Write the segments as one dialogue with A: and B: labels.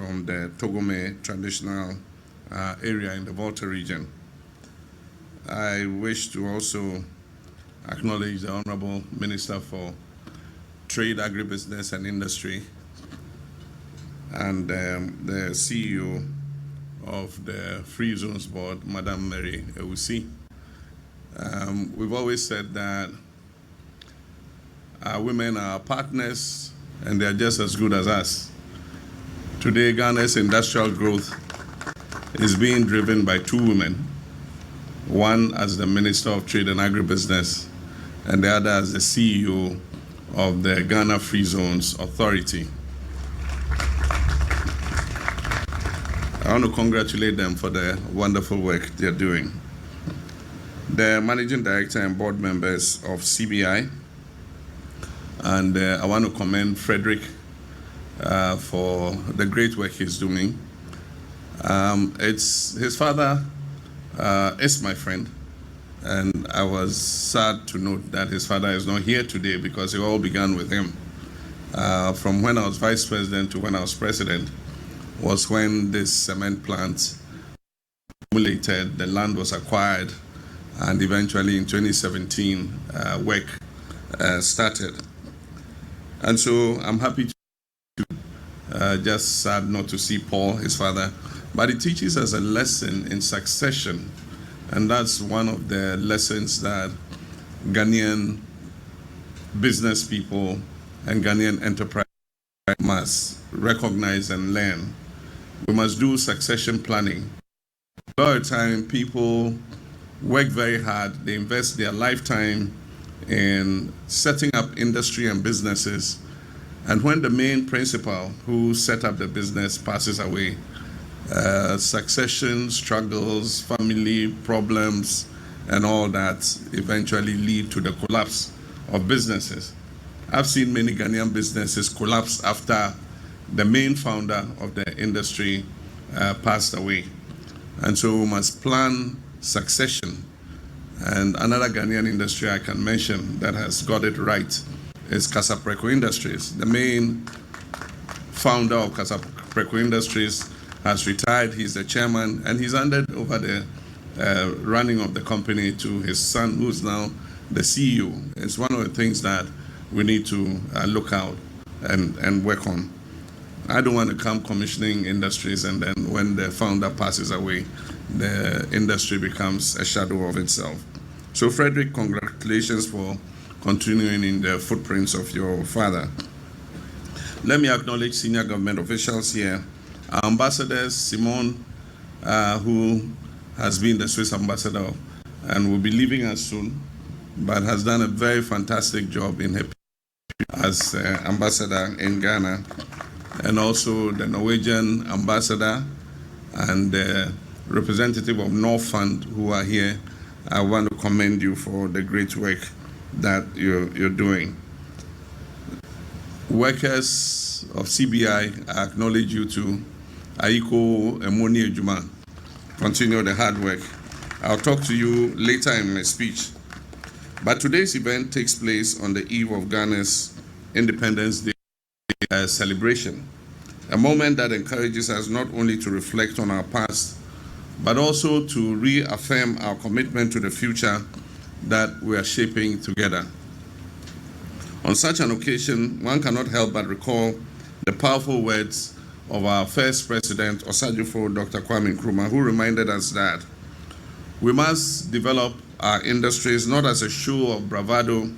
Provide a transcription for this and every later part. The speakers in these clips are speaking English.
A: from the Togome traditional area in the Volta region. I wish to also acknowledge the Honorable Minister for Trade, Agribusiness and Industry and the CEO of the Free Zones Board, Madam Mary Ewusi. We've always said that our women are our partners and they're just as good as us. Today, Ghana's industrial growth is being driven by two women, one as the Minister of Trade and Agribusiness and the other as the CEO of the Ghana Free Zones Authority. I want to congratulate them for the wonderful work they're doing. The Managing Director and board members of CBI, and I want to commend Frederick for the great work he's doing. His father is my friend, and I was sad to note that his father is not here today because it all began with him. From when I was vice president to when I was president was when this cement plant accumulated, the land was acquired, and eventually in 2017, work started. And so I'm happy to, just sad not to see Paul, his father, but it teaches us a lesson in succession. And that's one of the lessons that Ghanaian business people and Ghanaian enterprise must recognize and learn. We must do succession planning. A lot of time people work very hard, they invest their lifetime in setting up industry and businesses, and when the main principal who set up the business passes away, succession struggles, family problems, and all that eventually lead to the collapse of businesses. I've seen many Ghanaian businesses collapse after the main founder of the industry passed away. And so we must plan succession. And another Ghanaian industry I can mention that has got it right is Kasapreko Industries. The main founder of Kasapreko Industries has retired. He's the chairman, and he's handed over the running of the company to his son, who's now the CEO. It's one of the things that we need to look out and work on. I don't want to come commissioning industries and then when the founder passes away, the industry becomes a shadow of itself. So Frederick, congratulations for continuing in the footprints of your father. Let me acknowledge senior government officials here. Our ambassadors, Simone, who has been the Swiss ambassador and will be leaving us soon, but has done a very fantastic job in her as ambassador in Ghana, and also the Norwegian ambassador and the representative of North Fund who are here. I want to commend you for the great work that you're doing. Workers of CBI, I acknowledge you too. Aiko Emoni Ejuma, continue the hard work. I'll talk to you later in my speech. But today's event takes place on the eve of Ghana's Independence Day celebration, a moment that encourages us not only to reflect on our past, but also to reaffirm our commitment to the future that we are shaping together. On such an occasion, one cannot help but recall the powerful words of our first president, Osagyefo Dr. Kwame Nkrumah, who reminded us that we must develop our industries not as a show of bravado,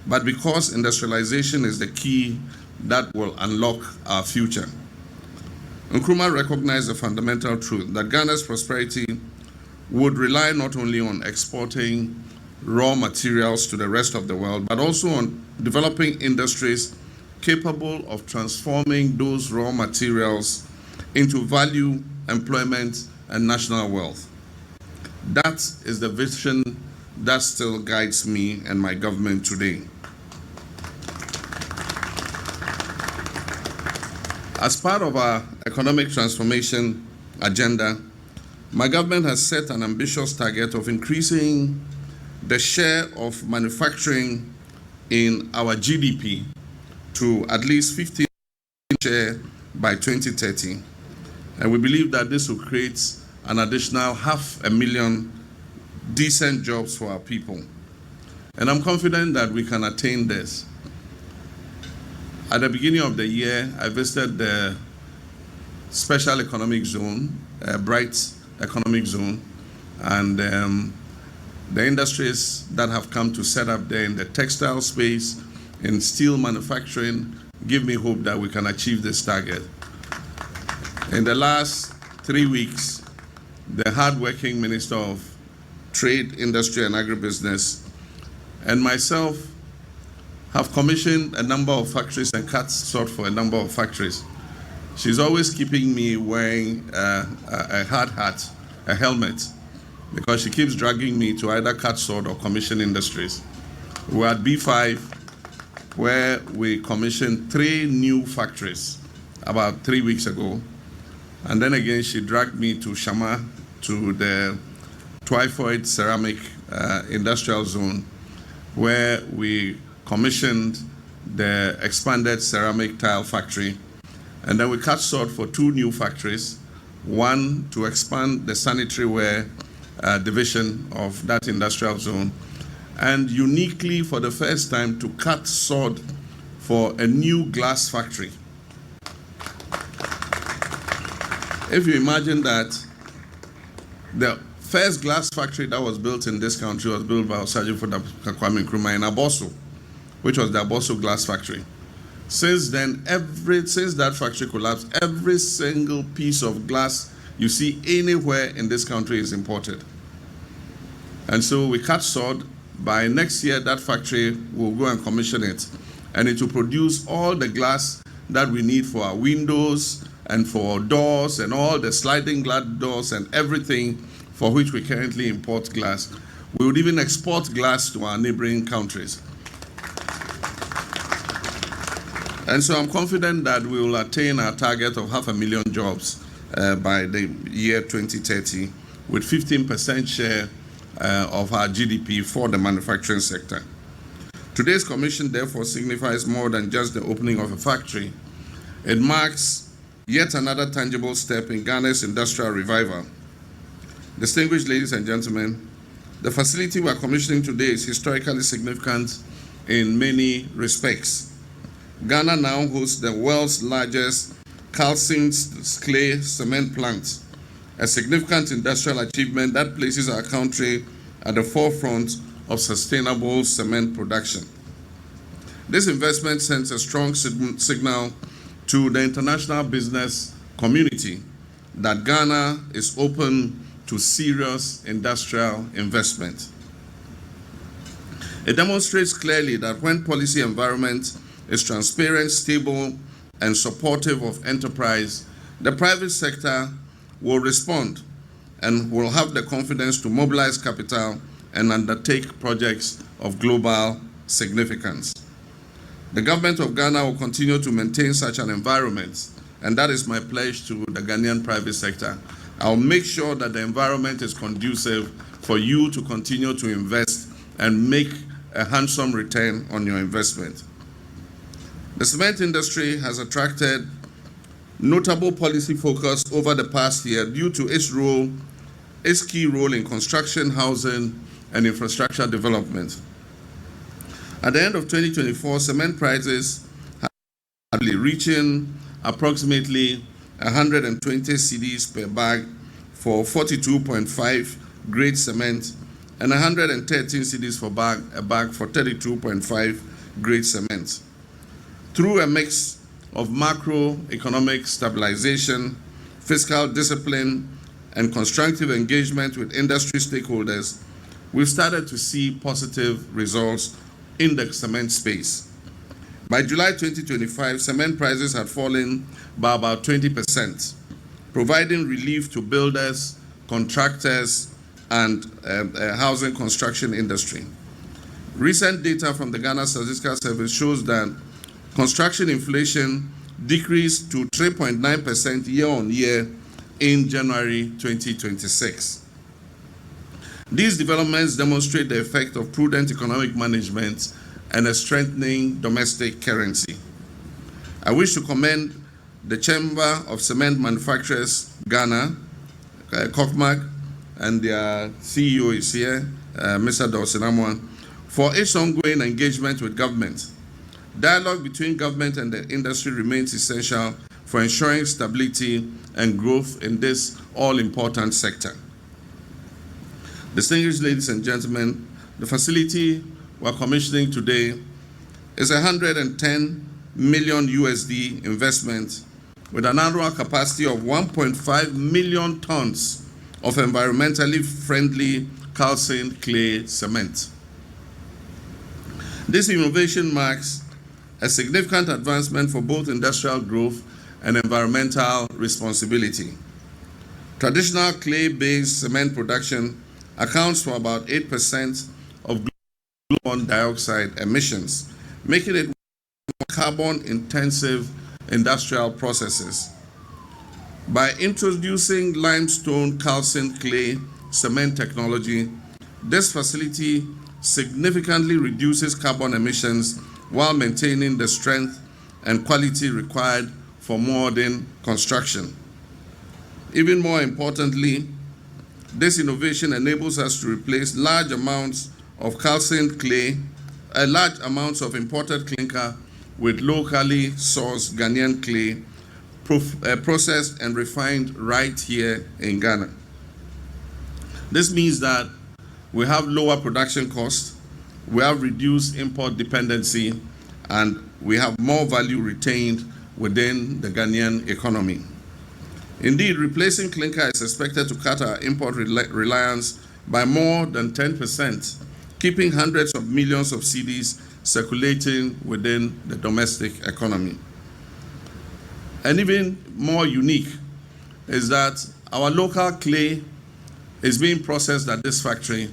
A: but because industrialization is the key that will unlock our future. Nkrumah recognized the fundamental truth that Ghana's prosperity would rely not only on exporting raw materials to the rest of the world, but also on developing industries capable of transforming those raw materials into value, employment, and national wealth. That is the vision that still guides me and my government today. As part of our economic transformation agenda, my government has set an ambitious target of increasing the share of manufacturing in our GDP to at least 15% share by 2030. And we believe that this will create an additional 500,000 decent jobs for our people. And I'm confident that we can attain this. At the beginning of the year, I visited the Special Economic Zone, Bright Economic Zone, and the industries that have come to set up there in the textile space, in steel manufacturing, give me hope that we can achieve this target. In the last 3 weeks, the hardworking Minister of Trade, Industry and Agribusiness and myself have commissioned a number of factories and cut sort for a number of factories. She's always keeping me wearing a hard hat, a helmet, because she keeps dragging me to either cut sort or commission industries. We're at B5, where we commissioned 3 new factories about 3 weeks ago. And then again, she dragged me to Shama, to the Twyford Ceramic Industrial Zone, where we commissioned the expanded ceramic tile factory. And then we cut sort for 2 new factories, one to expand the sanitary ware division of that industrial zone, and uniquely for the first time to cut sort for a new glass factory. If you imagine that the first glass factory that was built in this country was built by Osagyefo Kwame Nkrumah in Abosso, which was the Abosso glass factory. Since then, since that factory collapsed, every single piece of glass you see anywhere in this country is imported. And so we cut sod. By next year, that factory will go and commission it, and it will produce all the glass that we need for our windows and for doors and all the sliding glass doors and everything for which we currently import glass. We would even export glass to our neighboring countries. And so I'm confident that we will attain our target of 500,000 jobs by the year 2030, with 15% share of our GDP for the manufacturing sector. Today's commission therefore signifies more than just the opening of a factory. It marks yet another tangible step in Ghana's industrial revival. Distinguished ladies and gentlemen, the facility we are commissioning today is historically significant in many respects. Ghana now hosts the world's largest calcined clay cement plant, a significant industrial achievement that places our country at the forefront of sustainable cement production. This investment sends a strong signal to the international business community that Ghana is open to serious industrial investment. It demonstrates clearly that when policy environment is transparent, stable, and supportive of enterprise, the private sector will respond and will have the confidence to mobilize capital and undertake projects of global significance. The government of Ghana will continue to maintain such an environment, and that is my pledge to the Ghanaian private sector. I'll make sure that the environment is conducive for you to continue to invest and make a handsome return on your investment. The cement industry has attracted notable policy focus over the past year due to its key role in construction, housing, and infrastructure development. At the end of 2024, cement prices have been reaching approximately 120 cedis per bag for 42.5 grade cement and 113 cedis for a bag for 32.5 grade cement. Through a mix of macroeconomic stabilization, fiscal discipline, and constructive engagement with industry stakeholders, we've started to see positive results in the cement space. By July 2025, cement prices had fallen by about 20%, providing relief to builders, contractors, and housing construction industry. Recent data from the Ghana Statistical Service shows that construction inflation decreased to 3.9% year-on-year in January 2026. These developments demonstrate the effect of prudent economic management and a strengthening domestic currency. I wish to commend the Chamber of Cement Manufacturers Ghana, COCMAG, and their CEO is here, Mr. Dawson Amwa, for its ongoing engagement with government. Dialogue between government and the industry remains essential for ensuring stability and growth in this all-important sector. Distinguished ladies and gentlemen, the facility we're commissioning today is a 110 million USD investment with an annual capacity of 1.5 million tons of environmentally friendly calcined clay cement. This innovation marks a significant advancement for both industrial growth and environmental responsibility. Traditional clay-based cement production accounts for about 8% of carbon dioxide emissions, making it carbon-intensive industrial processes. By introducing limestone calcined clay cement technology, this facility significantly reduces carbon emissions while maintaining the strength and quality required for modern construction. Even more importantly, this innovation enables us to replace large amounts of calcined clay, large amounts of imported clinker with locally sourced Ghanaian clay, processed and refined right here in Ghana. This means that we have lower production costs, we have reduced import dependency, and we have more value retained within the Ghanaian economy. Indeed, replacing clinker is expected to cut our import reliance by more than 10%, keeping hundreds of millions of cedis circulating within the domestic economy. And even more unique is that our local clay is being processed at this factory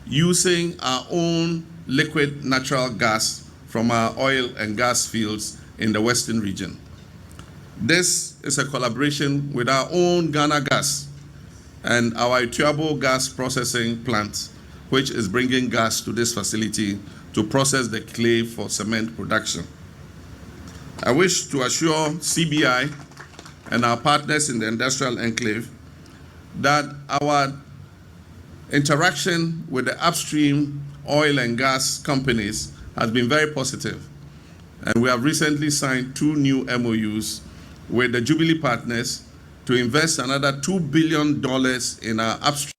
A: using our own liquid natural gas from our oil and gas fields in the Western region. This is a collaboration with our own Ghana Gas and our Ituabo gas processing plant, which is bringing gas to this facility to process the clay for cement production. I wish to assure CBI and our partners in the industrial enclave that our interaction with the upstream oil and gas companies has been very positive. And we have recently signed 2 new MOUs with the Jubilee partners to invest another $2 billion in our upstream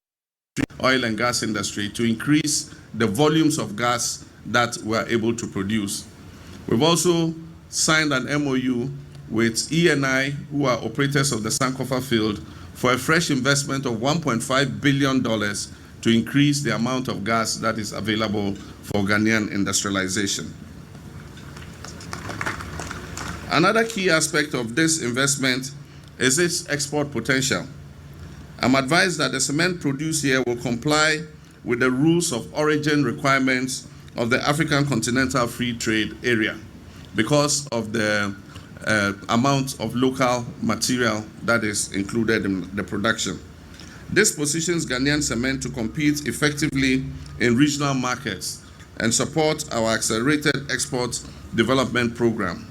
A: oil and gas industry to increase the volumes of gas that we are able to produce. We've also signed an MOU with ENI, who are operators of the Sankofa field, for a fresh investment of $1.5 billion to increase the amount of gas that is available for Ghanaian industrialization. Another key aspect of this investment is its export potential. I'm advised that the cement produced here will comply with the rules of origin requirements of the African Continental Free Trade Area because of the amount of local material that is included in the production. This positions Ghanaian cement to compete effectively in regional markets and support our accelerated export development program.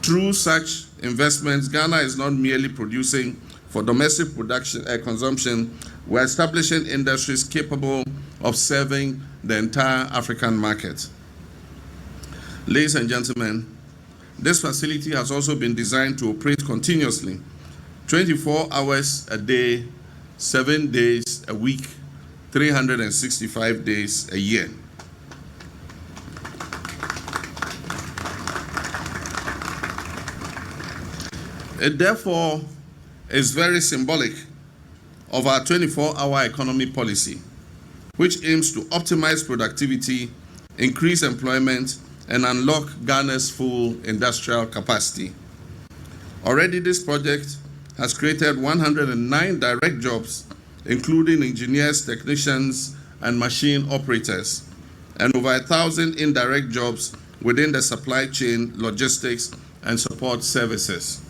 A: Through such investments, Ghana is not merely producing for domestic production consumption, we're establishing industries capable of serving the entire African market. Ladies and gentlemen, this facility has also been designed to operate continuously, 24 hours a day, 7 days a week, 365 days a year. It therefore is very symbolic of our 24-hour economy policy, which aims to optimize productivity, increase employment, and unlock Ghana's full industrial capacity. Already, this project has created 109 direct jobs, including engineers, technicians, and machine operators, and over 1,000 indirect jobs within the supply chain, logistics, and support services.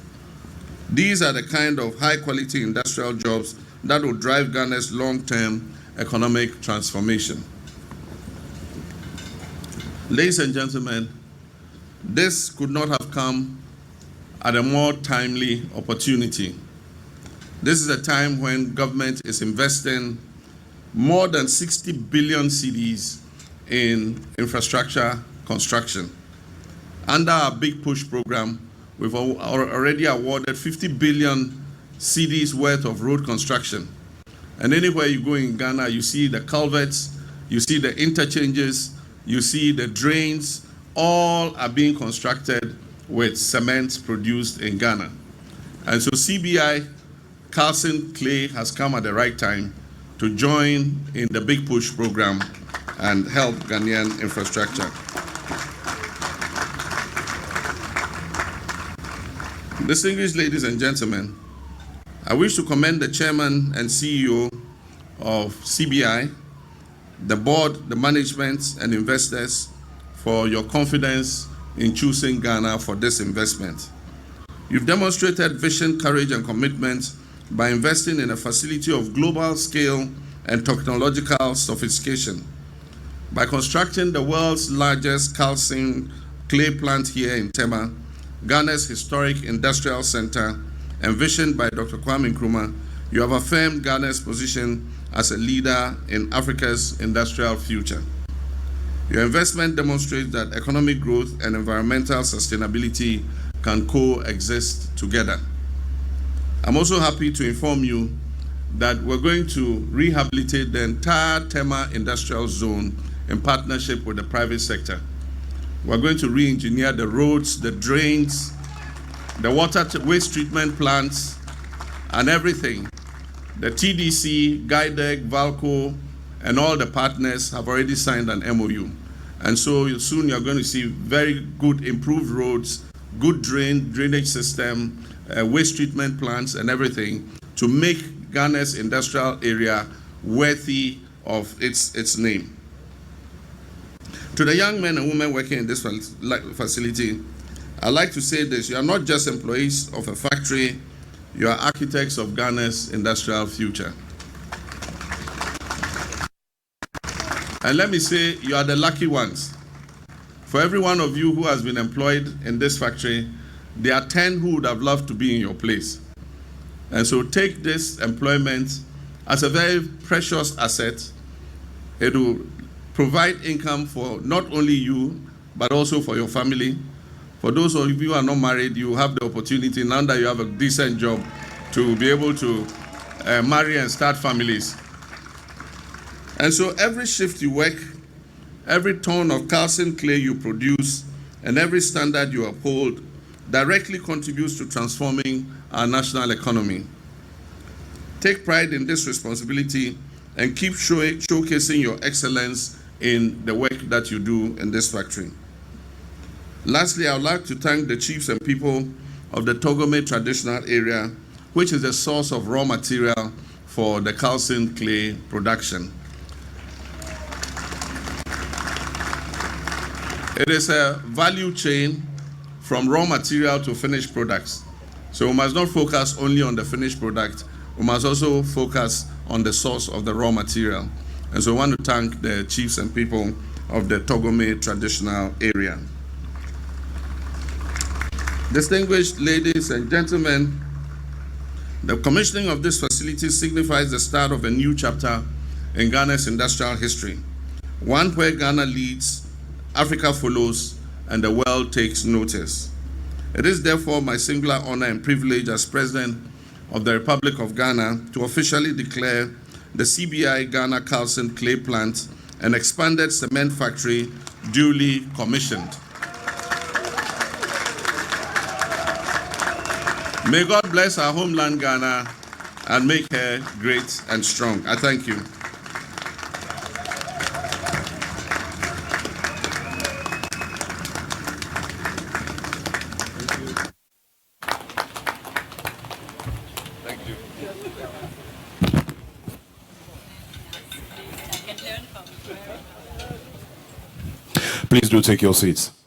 A: These are the kind of high-quality industrial jobs that will drive Ghana's long-term economic transformation. Ladies and gentlemen, this could not have come at a more timely opportunity. This is a time when government is investing more than 60 billion cedis in infrastructure construction. Under our Big Push program, we've already awarded 50 billion cedis worth of road construction. And anywhere you go in Ghana, you see the culverts, you see the interchanges, you see the drains, all are being constructed with cement produced in Ghana. And so CBI, Carlson Clay, has come at the right time to join in the Big Push program and help Ghanaian infrastructure. Distinguished ladies and gentlemen, I wish to commend the chairman and CEO of CBI, the board, the management, and investors for your confidence in choosing Ghana for this investment. You've demonstrated vision, courage, and commitment by investing in a facility of global scale and technological sophistication. By constructing the world's largest calcined clay plant here in Tema, Ghana's historic industrial center, envisioned by Dr. Kwame Nkrumah, you have affirmed Ghana's position as a leader in Africa's industrial future. Your investment demonstrates that economic growth and environmental sustainability can coexist together. I'm also happy to inform you that we're going to rehabilitate the entire Tema industrial zone in partnership with the private sector. We're going to re-engineer the roads, the drains, the waste treatment plants, and everything. The TDC, GUIDEC, VALCO, and all the partners have already signed an MOU. And so soon you're going to see very good improved roads, good drainage system, waste treatment plants, and everything to make Ghana's industrial area worthy of its name. To the young men and women working in this facility, I'd like to say this: you are not just employees of a factory, you are architects of Ghana's industrial future. And let me say, you are the lucky ones. For every one of you who has been employed in this factory, there are 10 who would have loved to be in your place. And so take this employment as a very precious asset. It will provide income for not only you, but also for your family. For those of you who are not married, you have the opportunity, now that you have a decent job, to be able to marry and start families. And so every shift you work, every ton of calcium clay you produce, and every standard you uphold directly contributes to transforming our national economy. Take pride in this responsibility and keep showcasing your excellence in the work that you do in this factory. Lastly, I would like to thank the chiefs and people of the Togome traditional area, which is the source of raw material for the calcium clay production. It is a value chain from raw material to finished products. So we must not focus only on the finished product, we must also focus on the source of the raw material. And so I want to thank the chiefs and people of the Togome traditional area. Distinguished ladies and gentlemen, the commissioning of this facility signifies the start of a new chapter in Ghana's industrial history, one where Ghana leads, Africa follows, and the world takes notice. It is therefore my singular honor and privilege as President of the Republic of Ghana to officially declare the CBI Ghana Calcine Clay Plant an expanded cement factory duly commissioned. May God bless our homeland Ghana and make her great and strong. I thank you.
B: Please do take your seats.